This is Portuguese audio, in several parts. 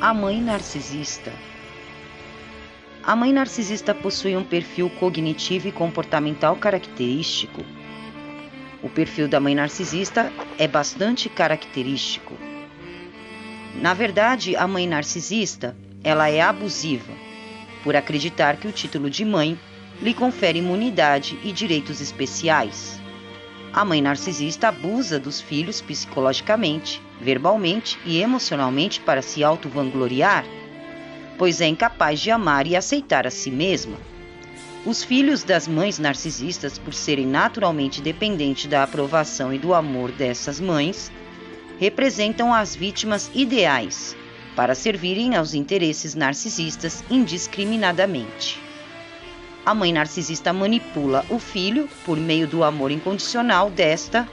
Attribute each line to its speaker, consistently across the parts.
Speaker 1: A mãe narcisista. A mãe narcisista possui um perfil cognitivo e comportamental característico. O perfil da mãe narcisista é bastante característico. Na verdade, a mãe narcisista, ela é abusiva, por acreditar que o título de mãe lhe confere imunidade e direitos especiais. A mãe narcisista abusa dos filhos psicologicamente, verbalmente e emocionalmente para se auto-vangloriar, pois é incapaz de amar e aceitar a si mesma. Os filhos das mães narcisistas, por serem naturalmente dependentes da aprovação e do amor dessas mães, representam as vítimas ideais para servirem aos interesses narcisistas indiscriminadamente. A mãe narcisista manipula o filho por meio do amor incondicional desta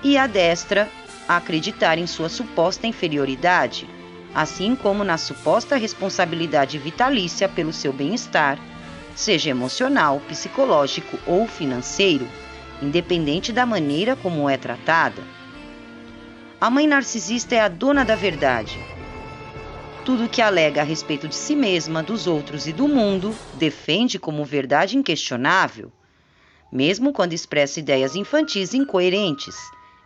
Speaker 1: e adestra a acreditar em sua suposta inferioridade, assim como na suposta responsabilidade vitalícia pelo seu bem-estar, seja emocional, psicológico ou financeiro, independente da maneira como é tratada. A mãe narcisista é a dona da verdade. Tudo que alega a respeito de si mesma, dos outros e do mundo, defende como verdade inquestionável, mesmo quando expressa ideias infantis incoerentes.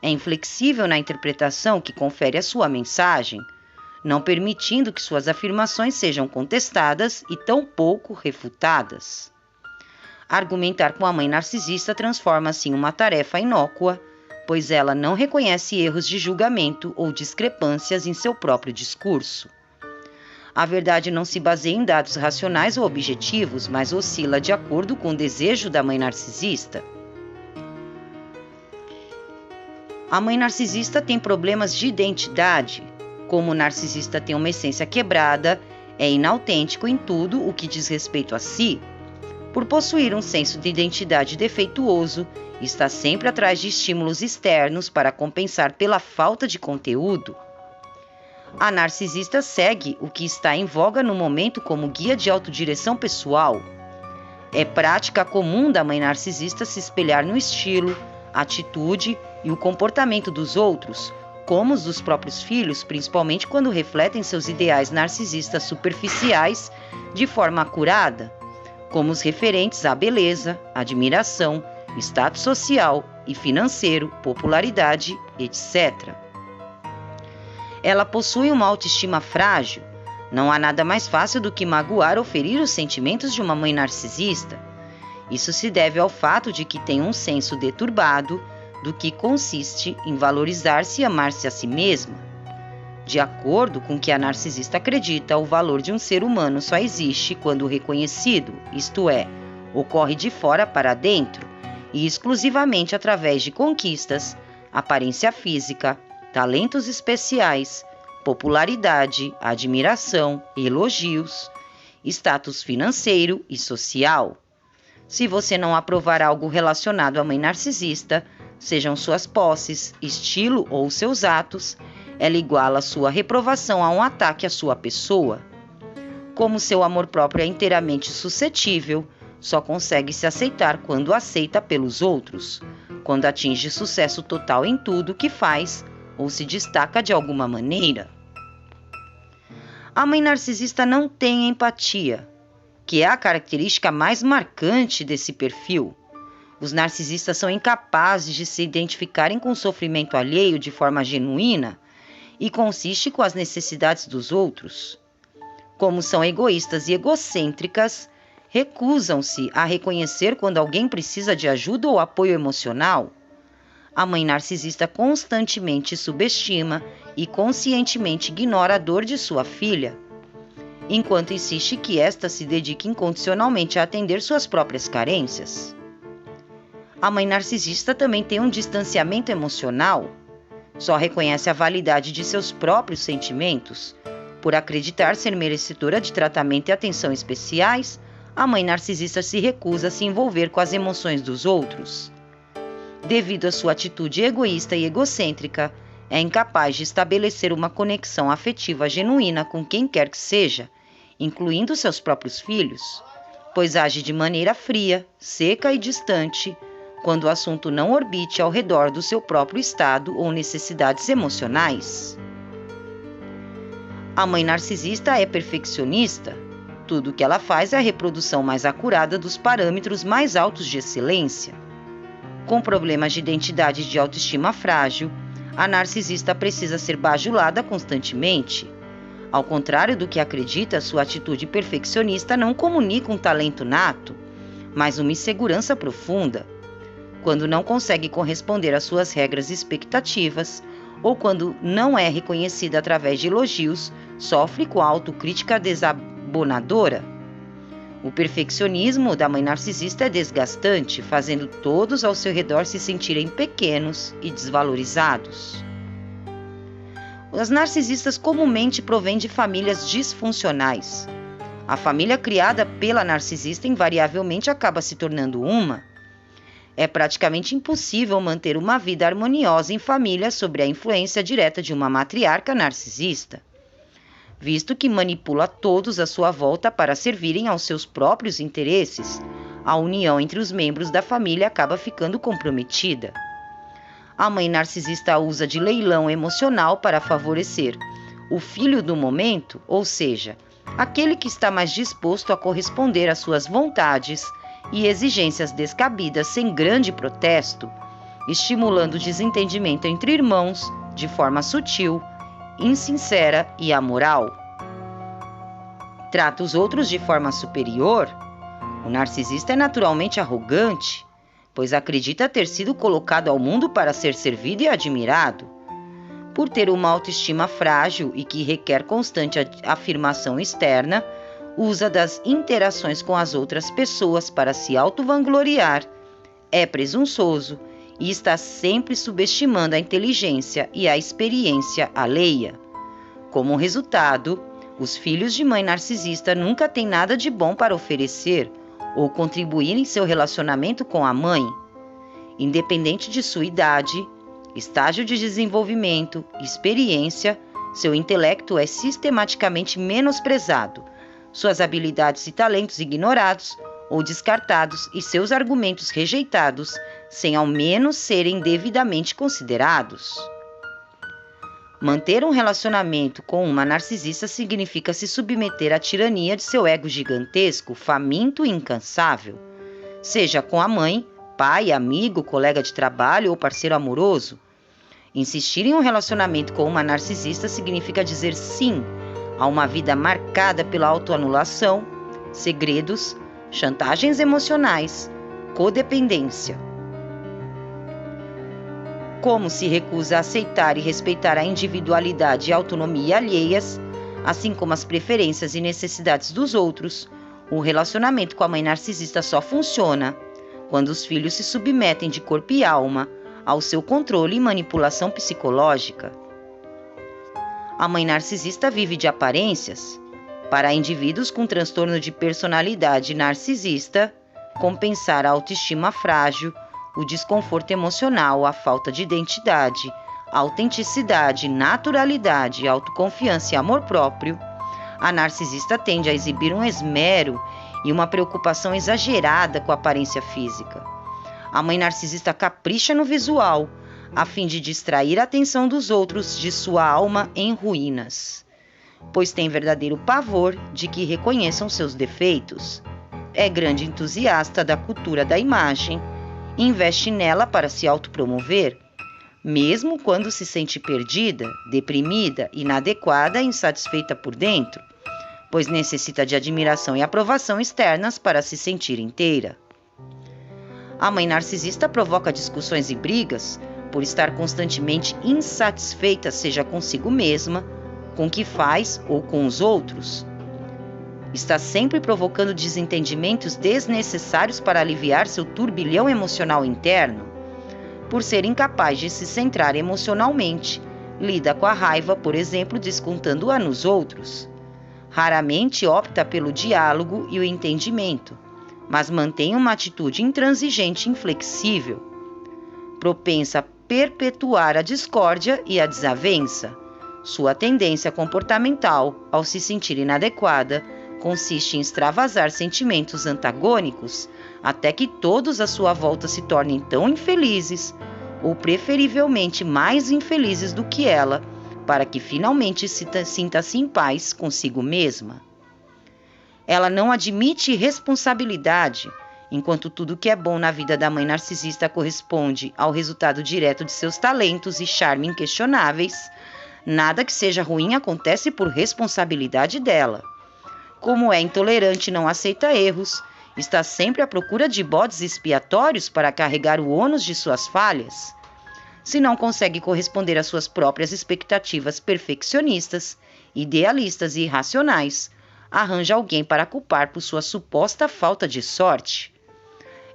Speaker 1: É inflexível na interpretação que confere à sua mensagem, não permitindo que suas afirmações sejam contestadas e tampouco refutadas. Argumentar com a mãe narcisista transforma assim uma tarefa inócua, pois ela não reconhece erros de julgamento ou discrepâncias em seu próprio discurso. A verdade não se baseia em dados racionais ou objetivos, mas oscila de acordo com o desejo da mãe narcisista. A mãe narcisista tem problemas de identidade. Como o narcisista tem uma essência quebrada, é inautêntico em tudo o que diz respeito a si. Por possuir um senso de identidade defeituoso, está sempre atrás de estímulos externos para compensar pela falta de conteúdo. A narcisista segue o que está em voga no momento como guia de autodireção pessoal. É prática comum da mãe narcisista se espelhar no estilo, atitude e o comportamento dos outros, como os dos próprios filhos, principalmente quando refletem seus ideais narcisistas superficiais de forma acurada, como os referentes à beleza, admiração, status social e financeiro, popularidade, etc. Ela possui uma autoestima frágil. Não há nada mais fácil do que magoar ou ferir os sentimentos de uma mãe narcisista. Isso se deve ao fato de que tem um senso deturbado do que consiste em valorizar-se e amar-se a si mesma. De acordo com o que a narcisista acredita, o valor de um ser humano só existe quando reconhecido, isto é, ocorre de fora para dentro, e exclusivamente através de conquistas, aparência física, talentos especiais, popularidade, admiração, elogios, status financeiro e social. Se você não aprovar algo relacionado à mãe narcisista, sejam suas posses, estilo ou seus atos, ela iguala sua reprovação a um ataque à sua pessoa. Como seu amor próprio é inteiramente suscetível, só consegue se aceitar quando aceita pelos outros, quando atinge sucesso total em tudo que faz ou se destaca de alguma maneira. A mãe narcisista não tem empatia, que é a característica mais marcante desse perfil. Os narcisistas são incapazes de se identificarem com o sofrimento alheio de forma genuína e consiste com as necessidades dos outros. Como são egoístas e egocêntricas, recusam-se a reconhecer quando alguém precisa de ajuda ou apoio emocional. A mãe narcisista constantemente subestima e conscientemente ignora a dor de sua filha, enquanto insiste que esta se dedique incondicionalmente a atender suas próprias carências. A mãe narcisista também tem um distanciamento emocional, só reconhece a validade de seus próprios sentimentos. Por acreditar ser merecedora de tratamento e atenção especiais, a mãe narcisista se recusa a se envolver com as emoções dos outros. Devido à sua atitude egoísta e egocêntrica, é incapaz de estabelecer uma conexão afetiva genuína com quem quer que seja, incluindo seus próprios filhos, pois age de maneira fria, seca e distante, quando o assunto não orbite ao redor do seu próprio estado ou necessidades emocionais. A mãe narcisista é perfeccionista. Tudo o que ela faz é a reprodução mais acurada dos parâmetros mais altos de excelência. Com problemas de identidade e de autoestima frágil, a narcisista precisa ser bajulada constantemente. Ao contrário do que acredita, sua atitude perfeccionista não comunica um talento nato, mas uma insegurança profunda. Quando não consegue corresponder às suas regras e expectativas, ou quando não é reconhecida através de elogios, sofre com a autocrítica desabonadora. O perfeccionismo da mãe narcisista é desgastante, fazendo todos ao seu redor se sentirem pequenos e desvalorizados. As narcisistas comumente provêm de famílias disfuncionais. A família criada pela narcisista invariavelmente acaba se tornando uma. É praticamente impossível manter uma vida harmoniosa em família sob a influência direta de uma matriarca narcisista, visto que manipula todos à sua volta para servirem aos seus próprios interesses. A união entre os membros da família acaba ficando comprometida. A mãe narcisista usa de leilão emocional para favorecer o filho do momento, ou seja, aquele que está mais disposto a corresponder às suas vontades e exigências descabidas sem grande protesto, estimulando o desentendimento entre irmãos de forma sutil, insincera e amoral. Trata os outros de forma superior. O narcisista é naturalmente arrogante, pois acredita ter sido colocado ao mundo para ser servido e admirado. Por ter uma autoestima frágil e que requer constante afirmação externa, usa das interações com as outras pessoas para se auto-vangloriar, é presunçoso e está sempre subestimando a inteligência e a experiência alheia. Como resultado, os filhos de mãe narcisista nunca têm nada de bom para oferecer ou contribuir em seu relacionamento com a mãe. Independente de sua idade, estágio de desenvolvimento, experiência, seu intelecto é sistematicamente menosprezado, suas habilidades e talentos ignorados ou descartados e seus argumentos rejeitados, sem ao menos serem devidamente considerados. Manter um relacionamento com uma narcisista significa se submeter à tirania de seu ego gigantesco, faminto e incansável, seja com a mãe, pai, amigo, colega de trabalho ou parceiro amoroso. Insistir em um relacionamento com uma narcisista significa dizer sim a uma vida marcada pela autoanulação, segredos, chantagens emocionais, codependência. Como se recusa a aceitar e respeitar a individualidade e autonomia alheias, assim como as preferências e necessidades dos outros, o relacionamento com a mãe narcisista só funciona quando os filhos se submetem de corpo e alma ao seu controle e manipulação psicológica. A mãe narcisista vive de aparências. Para indivíduos com transtorno de personalidade narcisista, compensar a autoestima frágil, o desconforto emocional, a falta de identidade, autenticidade, naturalidade, autoconfiança e amor próprio, a narcisista tende a exibir um esmero e uma preocupação exagerada com a aparência física. A mãe narcisista capricha no visual, a fim de distrair a atenção dos outros de sua alma em ruínas, pois tem verdadeiro pavor de que reconheçam seus defeitos. É grande entusiasta da cultura da imagem, investe nela para se autopromover, mesmo quando se sente perdida, deprimida, inadequada e insatisfeita por dentro, pois necessita de admiração e aprovação externas para se sentir inteira. A mãe narcisista provoca discussões e brigas por estar constantemente insatisfeita, seja consigo mesma, com o que faz ou com os outros. Está sempre provocando desentendimentos desnecessários para aliviar seu turbilhão emocional interno. Por ser incapaz de se centrar emocionalmente, lida com a raiva, por exemplo, descontando-a nos outros. Raramente opta pelo diálogo e o entendimento, mas mantém uma atitude intransigente e inflexível, propensa a perpetuar a discórdia e a desavença. Sua tendência comportamental, ao se sentir inadequada, consiste em extravasar sentimentos antagônicos até que todos à sua volta se tornem tão infelizes, ou preferivelmente mais infelizes do que ela, para que finalmente sinta-se em paz consigo mesma. Ela não admite responsabilidade, enquanto tudo que é bom na vida da mãe narcisista corresponde ao resultado direto de seus talentos e charme inquestionáveis. Nada que seja ruim acontece por responsabilidade dela. Como é intolerante e não aceita erros, está sempre à procura de bodes expiatórios para carregar o ônus de suas falhas. Se não consegue corresponder às suas próprias expectativas perfeccionistas, idealistas e irracionais, arranja alguém para culpar por sua suposta falta de sorte.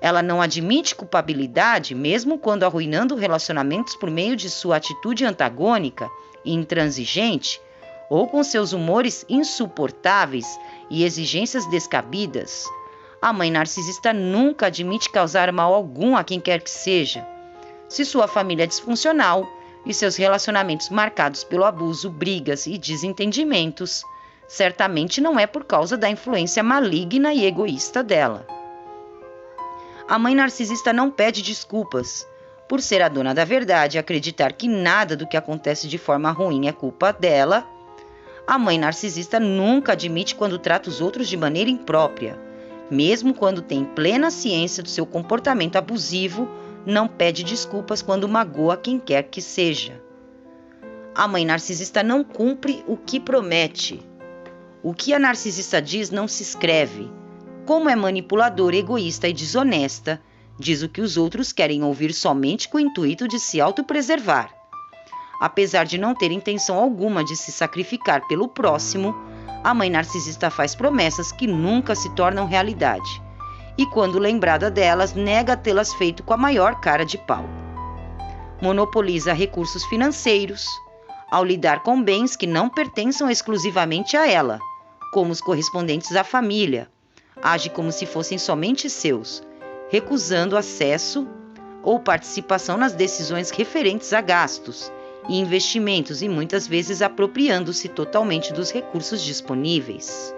Speaker 1: Ela não admite culpabilidade, mesmo quando arruinando relacionamentos por meio de sua atitude antagônica e intransigente, ou com seus humores insuportáveis e exigências descabidas. A mãe narcisista nunca admite causar mal algum a quem quer que seja. Se sua família é disfuncional e seus relacionamentos marcados pelo abuso, brigas e desentendimentos, certamente não é por causa da influência maligna e egoísta dela. A mãe narcisista não pede desculpas. Por ser a dona da verdade e acreditar que nada do que acontece de forma ruim é culpa dela, a mãe narcisista nunca admite quando trata os outros de maneira imprópria. Mesmo quando tem plena ciência do seu comportamento abusivo, não pede desculpas quando magoa quem quer que seja. A mãe narcisista não cumpre o que promete. O que a narcisista diz não se escreve. Como é manipuladora, egoísta e desonesta, diz o que os outros querem ouvir somente com o intuito de se autopreservar. Apesar de não ter intenção alguma de se sacrificar pelo próximo, a mãe narcisista faz promessas que nunca se tornam realidade. E quando lembrada delas, nega tê-las feito com a maior cara de pau. Monopoliza recursos financeiros, ao lidar com bens que não pertençam exclusivamente a ela, como os correspondentes à família. Age como se fossem somente seus, recusando acesso ou participação nas decisões referentes a gastos e investimentos e muitas vezes apropriando-se totalmente dos recursos disponíveis.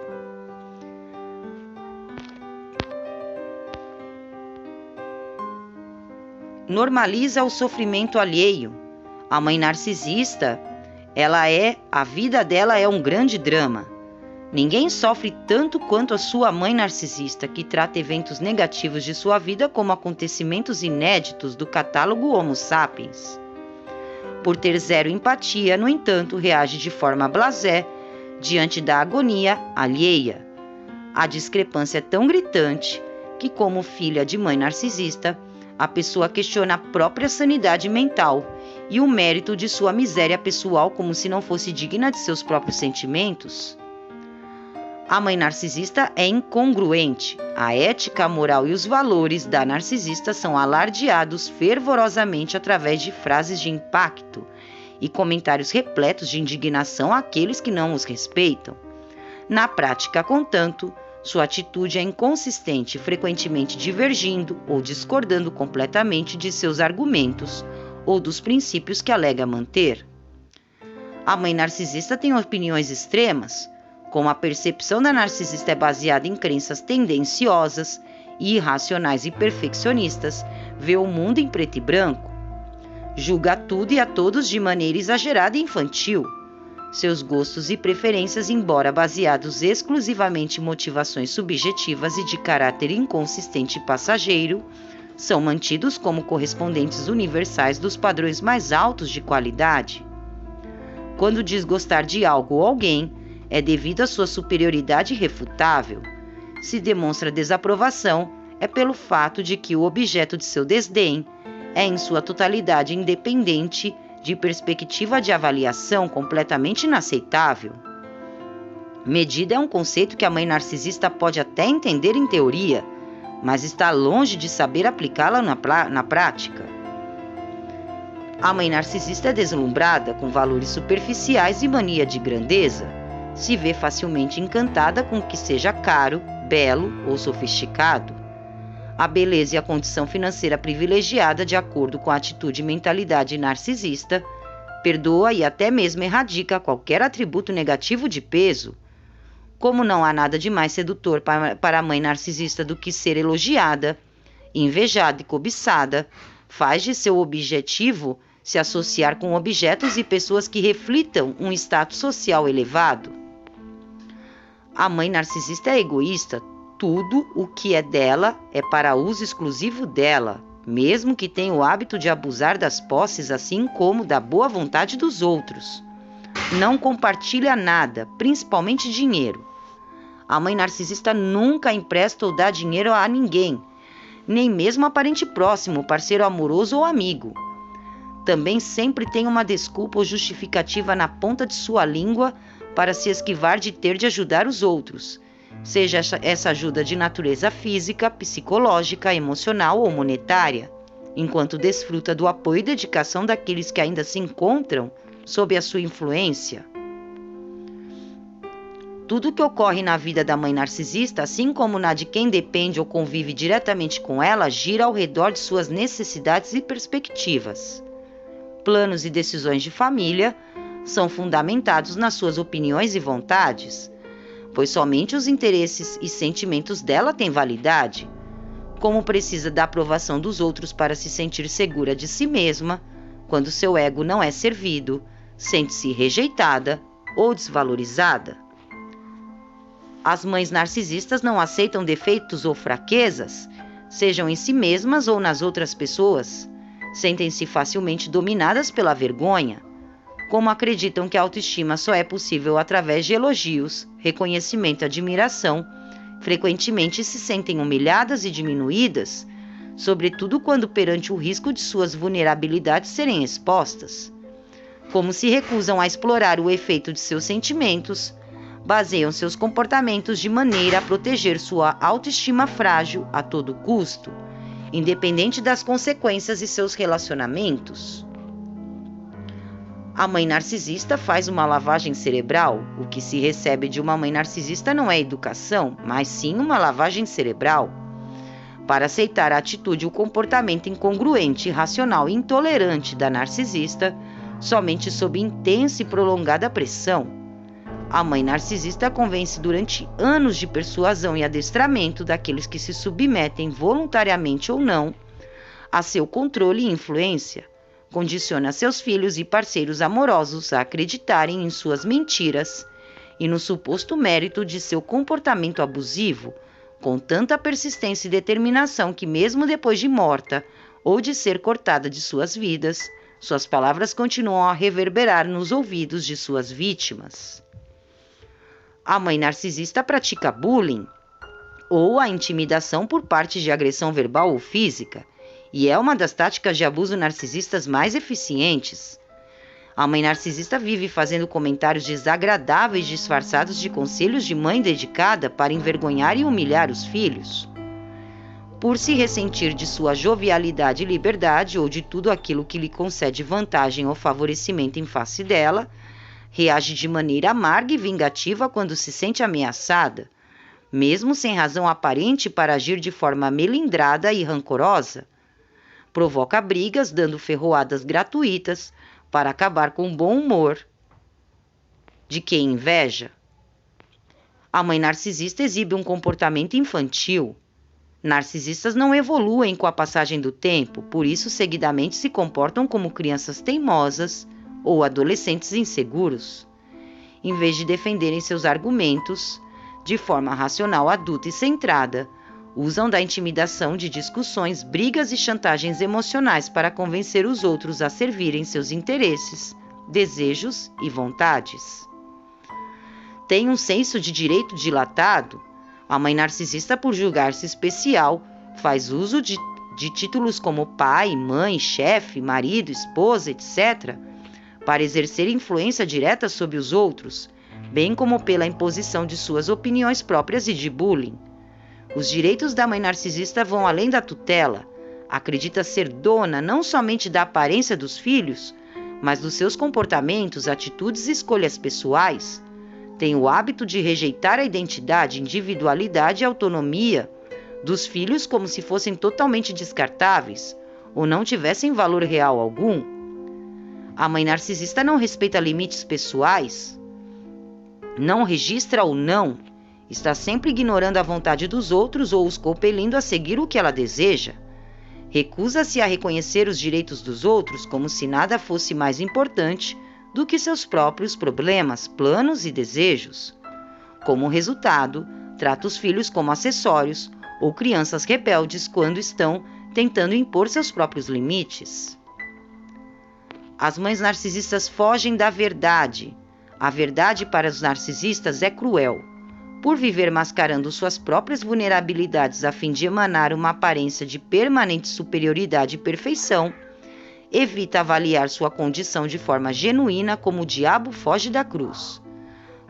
Speaker 1: Normaliza o sofrimento alheio. A mãe narcisista, a vida dela é um grande drama. Ninguém sofre tanto quanto a sua mãe narcisista, que trata eventos negativos de sua vida como acontecimentos inéditos do catálogo Homo sapiens. Por ter zero empatia, no entanto, reage de forma blasé diante da agonia alheia. A discrepância é tão gritante que, como filha de mãe narcisista, a pessoa questiona a própria sanidade mental e o mérito de sua miséria pessoal como se não fosse digna de seus próprios sentimentos. A mãe narcisista é incongruente. A ética, a moral e os valores da narcisista são alardeados fervorosamente através de frases de impacto e comentários repletos de indignação àqueles que não os respeitam. Na prática, contanto, sua atitude é inconsistente, frequentemente divergindo ou discordando completamente de seus argumentos ou dos princípios que alega manter. A mãe narcisista tem opiniões extremas. Como a percepção da narcisista é baseada em crenças tendenciosas, irracionais e perfeccionistas, vê o mundo em preto e branco. Julga tudo e a todos de maneira exagerada e infantil. Seus gostos e preferências, embora baseados exclusivamente em motivações subjetivas e de caráter inconsistente e passageiro, são mantidos como correspondentes universais dos padrões mais altos de qualidade. Quando diz gostar de algo ou alguém, é devido à sua superioridade irrefutável. Se demonstra desaprovação, é pelo fato de que o objeto de seu desdém é em sua totalidade independente de perspectiva de avaliação completamente inaceitável. Medida é um conceito que a mãe narcisista pode até entender em teoria, mas está longe de saber aplicá-la na prática. A mãe narcisista é deslumbrada com valores superficiais e mania de grandeza. Se vê facilmente encantada com o que seja caro, belo ou sofisticado. A beleza e a condição financeira privilegiada, de acordo com a atitude e mentalidade narcisista, perdoa e até mesmo erradica qualquer atributo negativo de peso. Como não há nada de mais sedutor para a mãe narcisista do que ser elogiada, invejada e cobiçada, faz de seu objetivo se associar com objetos e pessoas que reflitam um status social elevado. A mãe narcisista é egoísta. Tudo o que é dela é para uso exclusivo dela, mesmo que tenha o hábito de abusar das posses, assim como da boa vontade dos outros. Não compartilha nada, principalmente dinheiro. A mãe narcisista nunca empresta ou dá dinheiro a ninguém, nem mesmo a parente próximo, parceiro amoroso ou amigo. Também sempre tem uma desculpa ou justificativa na ponta de sua língua para se esquivar de ter de ajudar os outros, seja essa ajuda de natureza física, psicológica, emocional ou monetária, enquanto desfruta do apoio e dedicação daqueles que ainda se encontram sob a sua influência. Tudo que ocorre na vida da mãe narcisista, assim como na de quem depende ou convive diretamente com ela, gira ao redor de suas necessidades e perspectivas. Planos e decisões de família são fundamentados nas suas opiniões e vontades, pois somente os interesses e sentimentos dela têm validade. Como precisa da aprovação dos outros para se sentir segura de si mesma, quando seu ego não é servido, sente-se rejeitada ou desvalorizada. As mães narcisistas não aceitam defeitos ou fraquezas, sejam em si mesmas ou nas outras pessoas. Sentem-se facilmente dominadas pela vergonha. Como acreditam que a autoestima só é possível através de elogios, reconhecimento e admiração, frequentemente se sentem humilhadas e diminuídas, sobretudo quando perante o risco de suas vulnerabilidades serem expostas. Como se recusam a explorar o efeito de seus sentimentos, baseiam seus comportamentos de maneira a proteger sua autoestima frágil a todo custo, independente das consequências de seus relacionamentos. A mãe narcisista faz uma lavagem cerebral. O que se recebe de uma mãe narcisista não é educação, mas sim uma lavagem cerebral. Para aceitar a atitude e o comportamento incongruente, irracional e intolerante da narcisista, somente sob intensa e prolongada pressão. A mãe narcisista convence durante anos de persuasão e adestramento daqueles que se submetem voluntariamente ou não a seu controle e influência. Condiciona seus filhos e parceiros amorosos a acreditarem em suas mentiras e no suposto mérito de seu comportamento abusivo, com tanta persistência e determinação que, mesmo depois de morta ou de ser cortada de suas vidas, suas palavras continuam a reverberar nos ouvidos de suas vítimas. A mãe narcisista pratica bullying ou a intimidação por parte de agressão verbal ou física, e é uma das táticas de abuso narcisistas mais eficientes. A mãe narcisista vive fazendo comentários desagradáveis disfarçados de conselhos de mãe dedicada para envergonhar e humilhar os filhos. Por se ressentir de sua jovialidade e liberdade ou de tudo aquilo que lhe concede vantagem ou favorecimento em face dela, reage de maneira amarga e vingativa quando se sente ameaçada, mesmo sem razão aparente para agir de forma melindrada e rancorosa. Provoca brigas, dando ferroadas gratuitas para acabar com o bom humor de quem inveja. A mãe narcisista exibe um comportamento infantil. Narcisistas não evoluem com a passagem do tempo, por isso seguidamente se comportam como crianças teimosas ou adolescentes inseguros. Em vez de defenderem seus argumentos de forma racional, adulta e centrada, usam da intimidação de discussões, brigas e chantagens emocionais para convencer os outros a servirem seus interesses, desejos e vontades. Tem um senso de direito dilatado. A mãe narcisista, por julgar-se especial, faz uso de títulos como pai, mãe, chefe, marido, esposa, etc., para exercer influência direta sobre os outros, bem como pela imposição de suas opiniões próprias e de bullying. Os direitos da mãe narcisista vão além da tutela. Acredita ser dona não somente da aparência dos filhos, mas dos seus comportamentos, atitudes e escolhas pessoais. Tem o hábito de rejeitar a identidade, individualidade e autonomia dos filhos como se fossem totalmente descartáveis ou não tivessem valor real algum. A mãe narcisista não respeita limites pessoais, não registra o não, está sempre ignorando a vontade dos outros ou os compelindo a seguir o que ela deseja. Recusa-se a reconhecer os direitos dos outros como se nada fosse mais importante do que seus próprios problemas, planos e desejos. Como resultado, trata os filhos como acessórios ou crianças rebeldes quando estão tentando impor seus próprios limites. As mães narcisistas fogem da verdade. A verdade para os narcisistas é cruel. Por viver mascarando suas próprias vulnerabilidades a fim de emanar uma aparência de permanente superioridade e perfeição, evita avaliar sua condição de forma genuína como o diabo foge da cruz.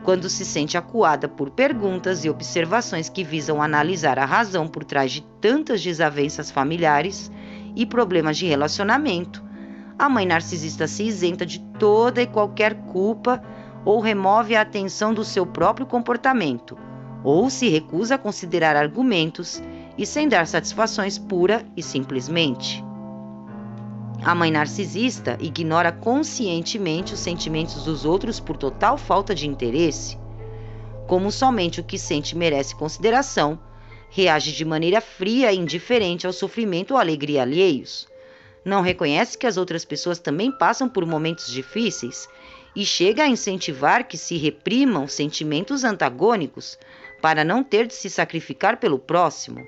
Speaker 1: Quando se sente acuada por perguntas e observações que visam analisar a razão por trás de tantas desavenças familiares e problemas de relacionamento, a mãe narcisista se isenta de toda e qualquer culpa ou remove a atenção do seu próprio comportamento, ou se recusa a considerar argumentos e sem dar satisfações pura e simplesmente. A mãe narcisista ignora conscientemente os sentimentos dos outros por total falta de interesse. Como somente o que sente merece consideração, reage de maneira fria e indiferente ao sofrimento ou alegria alheios. Não reconhece que as outras pessoas também passam por momentos difíceis e chega a incentivar que se reprimam sentimentos antagônicos para não ter de se sacrificar pelo próximo.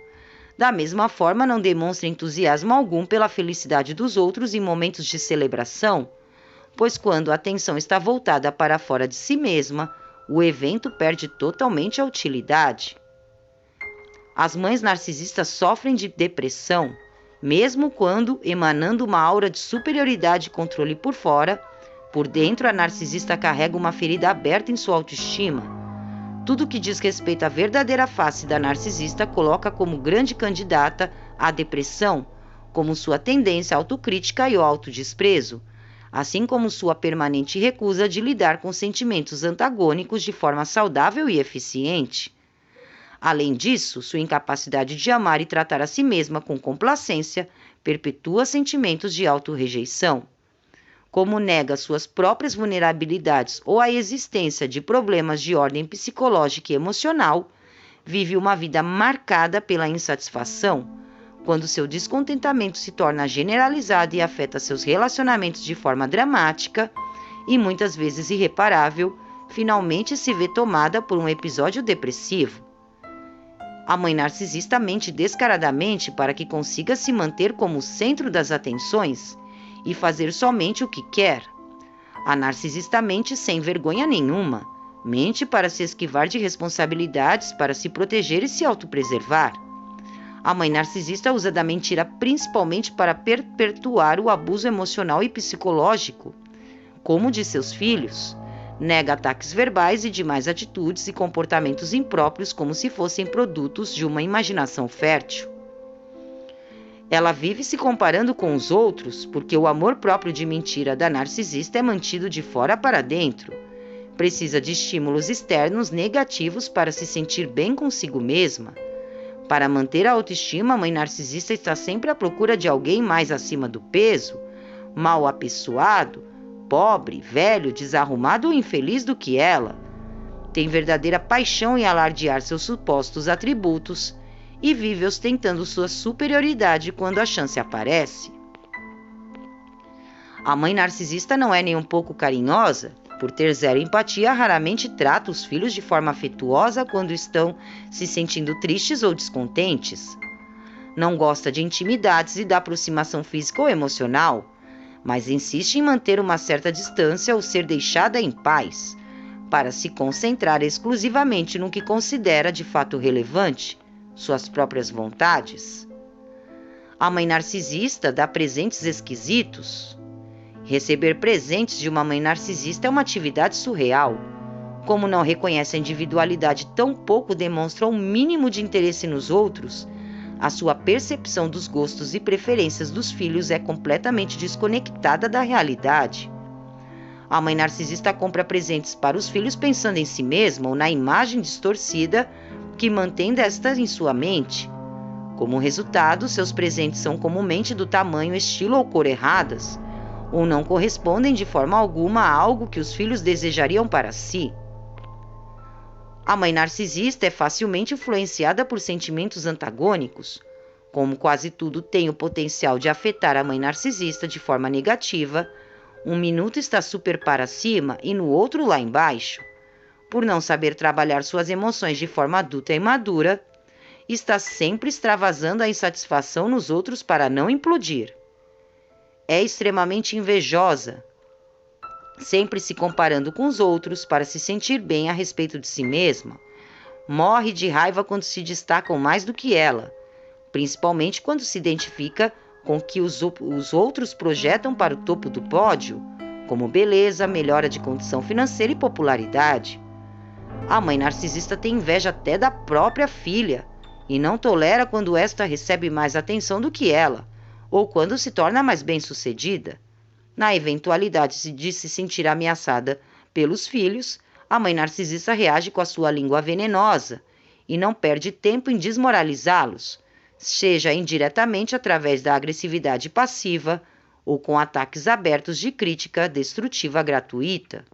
Speaker 1: Da mesma forma, não demonstra entusiasmo algum pela felicidade dos outros em momentos de celebração, pois quando a atenção está voltada para fora de si mesma, o evento perde totalmente a utilidade. As mães narcisistas sofrem de depressão, mesmo quando emanando uma aura de superioridade e controle por fora. Por dentro, a narcisista carrega uma ferida aberta em sua autoestima. Tudo que diz respeito à verdadeira face da narcisista coloca como grande candidata à depressão, como sua tendência à autocrítica e ao autodesprezo, assim como sua permanente recusa de lidar com sentimentos antagônicos de forma saudável e eficiente. Além disso, sua incapacidade de amar e tratar a si mesma com complacência perpetua sentimentos de autorrejeição. Como nega suas próprias vulnerabilidades ou a existência de problemas de ordem psicológica e emocional, vive uma vida marcada pela insatisfação. Quando seu descontentamento se torna generalizado e afeta seus relacionamentos de forma dramática e muitas vezes irreparável, finalmente se vê tomada por um episódio depressivo. A mãe narcisista mente descaradamente para que consiga se manter como o centro das atenções e fazer somente o que quer. A narcisista mente sem vergonha nenhuma, mente para se esquivar de responsabilidades, para se proteger e se autopreservar. A mãe narcisista usa da mentira principalmente para perpetuar o abuso emocional e psicológico, como de seus filhos. Nega ataques verbais e demais atitudes e comportamentos impróprios como se fossem produtos de uma imaginação fértil. Ela vive se comparando com os outros porque o amor próprio de mentira da narcisista é mantido de fora para dentro. Precisa de estímulos externos negativos para se sentir bem consigo mesma. Para manter a autoestima, a mãe narcisista está sempre à procura de alguém mais acima do peso, mal apessoado, pobre, velho, desarrumado ou infeliz do que ela. Tem verdadeira paixão em alardear seus supostos atributos e vive ostentando sua superioridade quando a chance aparece. A mãe narcisista não é nem um pouco carinhosa. Por ter zero empatia, raramente trata os filhos de forma afetuosa quando estão se sentindo tristes ou descontentes. Não gosta de intimidades e da aproximação física ou emocional, mas insiste em manter uma certa distância ou ser deixada em paz, para se concentrar exclusivamente no que considera de fato relevante, suas próprias vontades. A mãe narcisista dá presentes esquisitos. Receber presentes de uma mãe narcisista é uma atividade surreal. Como não reconhece a individualidade, tampouco demonstra um mínimo de interesse nos outros, a sua percepção dos gostos e preferências dos filhos é completamente desconectada da realidade. A mãe narcisista compra presentes para os filhos pensando em si mesma ou na imagem distorcida que mantém desta em sua mente. Como resultado, seus presentes são comumente do tamanho, estilo ou cor erradas, ou não correspondem de forma alguma a algo que os filhos desejariam para si. A mãe narcisista é facilmente influenciada por sentimentos antagônicos. Como quase tudo tem o potencial de afetar a mãe narcisista de forma negativa, um minuto está super para cima e no outro lá embaixo. Por não saber trabalhar suas emoções de forma adulta e madura, está sempre extravasando a insatisfação nos outros para não implodir. É extremamente invejosa, sempre se comparando com os outros para se sentir bem a respeito de si mesma. Morre de raiva quando se destacam mais do que ela, principalmente quando se identifica com o que os outros projetam para o topo do pódio, como beleza, melhora de condição financeira e popularidade. A mãe narcisista tem inveja até da própria filha e não tolera quando esta recebe mais atenção do que ela, ou quando se torna mais bem-sucedida. Na eventualidade de se sentir ameaçada pelos filhos, a mãe narcisista reage com a sua língua venenosa e não perde tempo em desmoralizá-los, seja indiretamente através da agressividade passiva ou com ataques abertos de crítica destrutiva gratuita.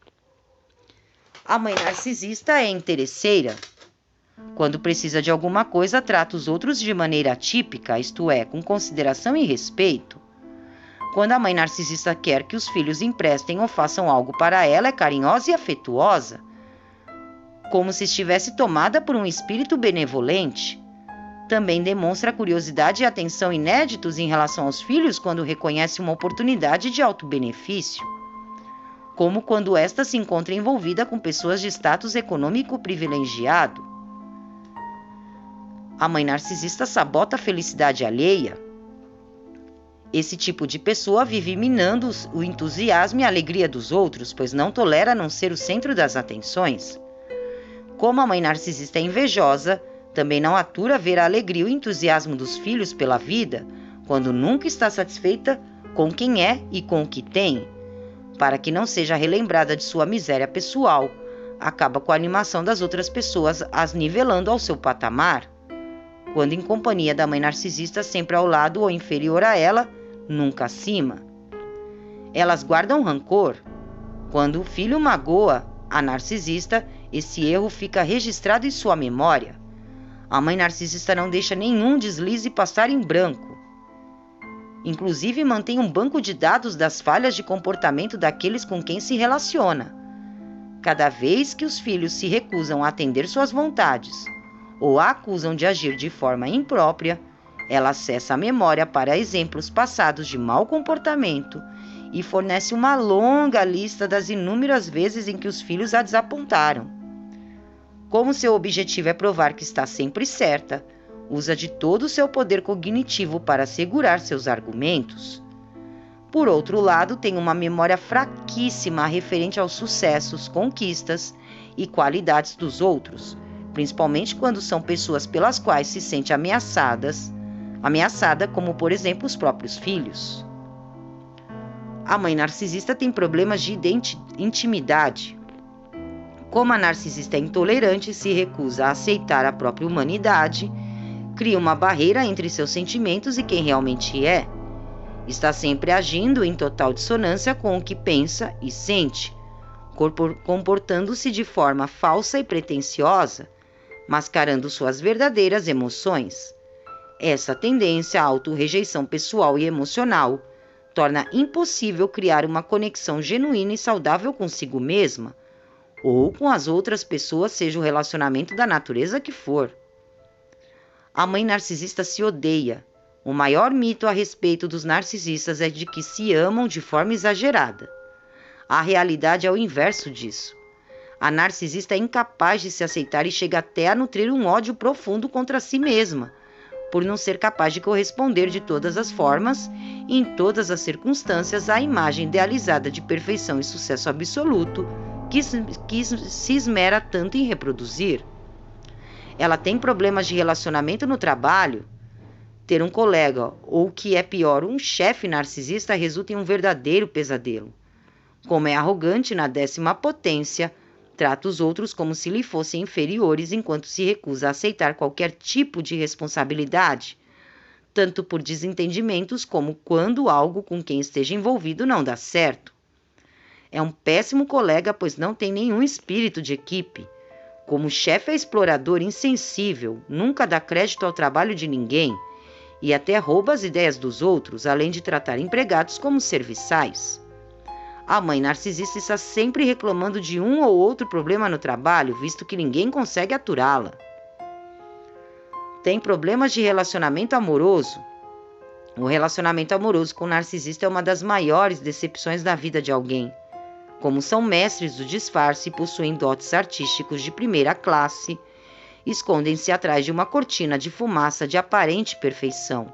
Speaker 1: A mãe narcisista é interesseira. Quando precisa de alguma coisa, trata os outros de maneira atípica, isto é, com consideração e respeito. Quando a mãe narcisista quer que os filhos emprestem ou façam algo para ela, é carinhosa e afetuosa, como se estivesse tomada por um espírito benevolente. Também demonstra curiosidade e atenção inéditos em relação aos filhos quando reconhece uma oportunidade de alto benefício, como quando esta se encontra envolvida com pessoas de status econômico privilegiado. A mãe narcisista sabota a felicidade alheia. Esse tipo de pessoa vive minando o entusiasmo e a alegria dos outros, pois não tolera não ser o centro das atenções. Como a mãe narcisista é invejosa, também não atura ver a alegria e o entusiasmo dos filhos pela vida, quando nunca está satisfeita com quem é e com o que tem. Para que não seja relembrada de sua miséria pessoal, acaba com a animação das outras pessoas, as nivelando ao seu patamar. Quando em companhia da mãe narcisista, sempre ao lado ou inferior a ela, nunca acima. Elas guardam rancor. Quando o filho magoa a narcisista, esse erro fica registrado em sua memória. A mãe narcisista não deixa nenhum deslize passar em branco. Inclusive, mantém um banco de dados das falhas de comportamento daqueles com quem se relaciona. Cada vez que os filhos se recusam a atender suas vontades ou a acusam de agir de forma imprópria, ela acessa a memória para exemplos passados de mau comportamento e fornece uma longa lista das inúmeras vezes em que os filhos a desapontaram. Como seu objetivo é provar que está sempre certa, usa de todo o seu poder cognitivo para assegurar seus argumentos. Por outro lado, tem uma memória fraquíssima referente aos sucessos, conquistas e qualidades dos outros, principalmente quando são pessoas pelas quais se sente ameaçada, como por exemplo os próprios filhos. A mãe narcisista tem problemas de intimidade. Como a narcisista é intolerante e se recusa a aceitar a própria humanidade, cria uma barreira entre seus sentimentos e quem realmente é. Está sempre agindo em total dissonância com o que pensa e sente, comportando-se de forma falsa e pretensiosa, mascarando suas verdadeiras emoções. Essa tendência à autorrejeição pessoal e emocional torna impossível criar uma conexão genuína e saudável consigo mesma ou com as outras pessoas, seja o relacionamento da natureza que for. A mãe narcisista se odeia. O maior mito a respeito dos narcisistas é de que se amam de forma exagerada. A realidade é o inverso disso. A narcisista é incapaz de se aceitar e chega até a nutrir um ódio profundo contra si mesma, por não ser capaz de corresponder de todas as formas e em todas as circunstâncias à imagem idealizada de perfeição e sucesso absoluto que se esmera tanto em reproduzir. Ela tem problemas de relacionamento no trabalho. Ter um colega, ou o que é pior, um chefe narcisista resulta em um verdadeiro pesadelo. Como é arrogante na 10ª potência, trata os outros como se lhe fossem inferiores enquanto se recusa a aceitar qualquer tipo de responsabilidade, tanto por desentendimentos como quando algo com quem esteja envolvido não dá certo. É um péssimo colega, pois não tem nenhum espírito de equipe. Como chefe é explorador insensível, nunca dá crédito ao trabalho de ninguém e até rouba as ideias dos outros, além de tratar empregados como serviçais. A mãe narcisista está sempre reclamando de um ou outro problema no trabalho, visto que ninguém consegue aturá-la. Tem problemas de relacionamento amoroso. O relacionamento amoroso com o narcisista é uma das maiores decepções da vida de alguém. Como são mestres do disfarce e possuem dotes artísticos de primeira classe, escondem-se atrás de uma cortina de fumaça de aparente perfeição.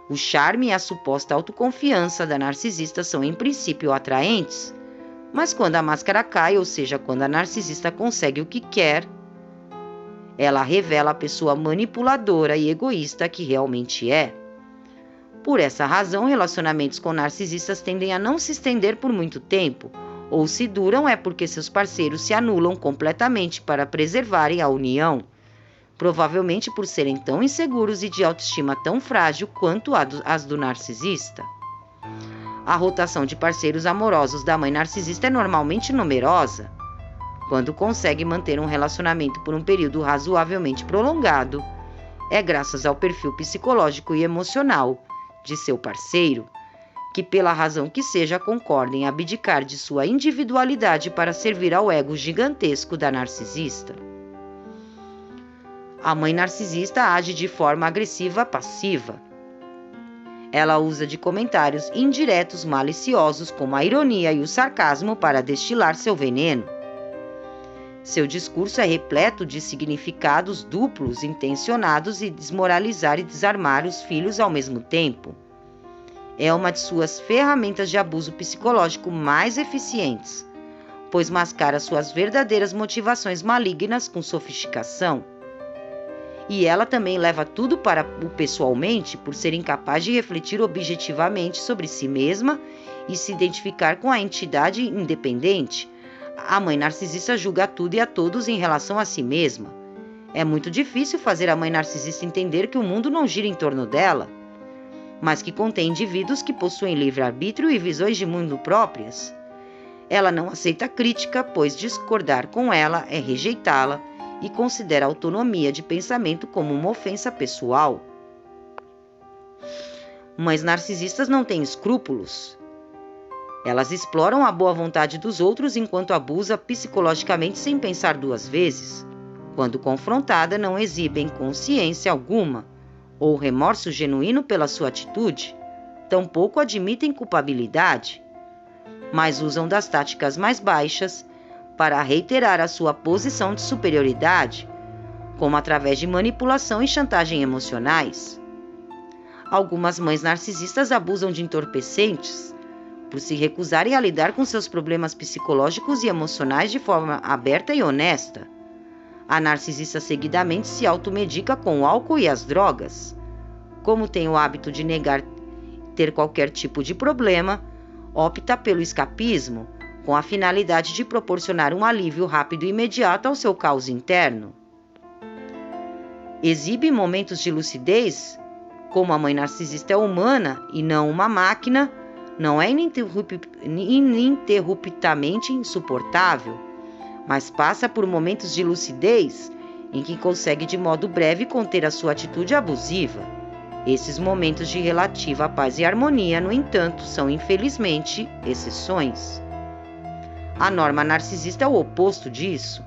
Speaker 1: O charme e a suposta autoconfiança da narcisista são em princípio atraentes, mas quando a máscara cai, ou seja, quando a narcisista consegue o que quer, ela revela a pessoa manipuladora e egoísta que realmente é. Por essa razão, relacionamentos com narcisistas tendem a não se estender por muito tempo, ou se duram é porque seus parceiros se anulam completamente para preservarem a união, provavelmente por serem tão inseguros e de autoestima tão frágil quanto as do narcisista. A rotação de parceiros amorosos da mãe narcisista é normalmente numerosa. Quando consegue manter um relacionamento por um período razoavelmente prolongado, é graças ao perfil psicológico e emocional de seu parceiro, que pela razão que seja concorda em abdicar de sua individualidade para servir ao ego gigantesco da narcisista. A mãe narcisista age de forma agressiva passiva. Ela usa de comentários indiretos maliciosos como a ironia e o sarcasmo para destilar seu veneno. Seu discurso é repleto de significados duplos intencionados e desmoralizar e desarmar os filhos ao mesmo tempo. É uma de suas ferramentas de abuso psicológico mais eficientes, pois mascara suas verdadeiras motivações malignas com sofisticação. E ela também leva tudo para o pessoalmente por ser incapaz de refletir objetivamente sobre si mesma e se identificar com a entidade independente. A mãe narcisista julga tudo e a todos em relação a si mesma. É muito difícil fazer a mãe narcisista entender que o mundo não gira em torno dela, mas que contém indivíduos que possuem livre-arbítrio e visões de mundo próprias. Ela não aceita crítica, pois discordar com ela é rejeitá-la e considera a autonomia de pensamento como uma ofensa pessoal. Mães narcisistas não têm escrúpulos. Elas exploram a boa vontade dos outros enquanto abusa psicologicamente sem pensar duas vezes. Quando confrontada, não exibem consciência alguma ou remorso genuíno pela sua atitude, tampouco admitem culpabilidade, mas usam das táticas mais baixas para reiterar a sua posição de superioridade, como através de manipulação e chantagem emocionais. Algumas mães narcisistas abusam de entorpecentes por se recusarem a lidar com seus problemas psicológicos e emocionais de forma aberta e honesta. A narcisista seguidamente se automedica com o álcool e as drogas. Como tem o hábito de negar ter qualquer tipo de problema, opta pelo escapismo, com a finalidade de proporcionar um alívio rápido e imediato ao seu caos interno. Exibe momentos de lucidez. Como a mãe narcisista é humana e não uma máquina, não é ininterruptamente insuportável, mas passa por momentos de lucidez em que consegue de modo breve conter a sua atitude abusiva. Esses momentos de relativa paz e harmonia, no entanto, são infelizmente exceções. A norma narcisista é o oposto disso.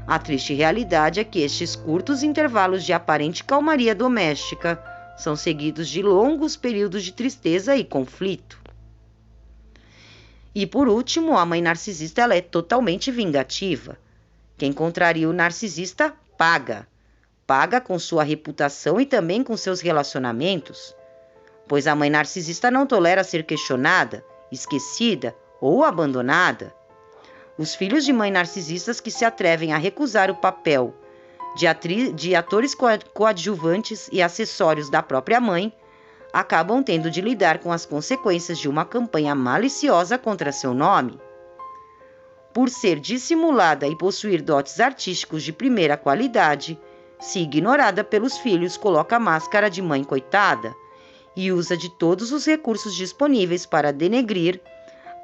Speaker 1: A triste realidade é que estes curtos intervalos de aparente calmaria doméstica são seguidos de longos períodos de tristeza e conflito. E por último, a mãe narcisista ela é totalmente vingativa. Quem contraria o narcisista paga. Paga com sua reputação e também com seus relacionamentos, pois a mãe narcisista não tolera ser questionada, esquecida ou abandonada. Os filhos de mãe narcisistas que se atrevem a recusar o papel de atores coadjuvantes e acessórios da própria mãe acabam tendo de lidar com as consequências de uma campanha maliciosa contra seu nome. Por ser dissimulada e possuir dotes artísticos de primeira qualidade, se ignorada pelos filhos, coloca a máscara de mãe coitada e usa de todos os recursos disponíveis para denegrir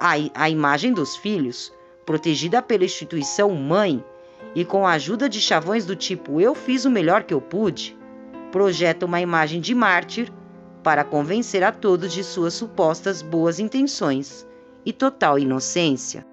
Speaker 1: a imagem dos filhos, protegida pela instituição mãe e com a ajuda de chavões do tipo "eu fiz o melhor que eu pude", projeta uma imagem de mártir para convencer a todos de suas supostas boas intenções e total inocência.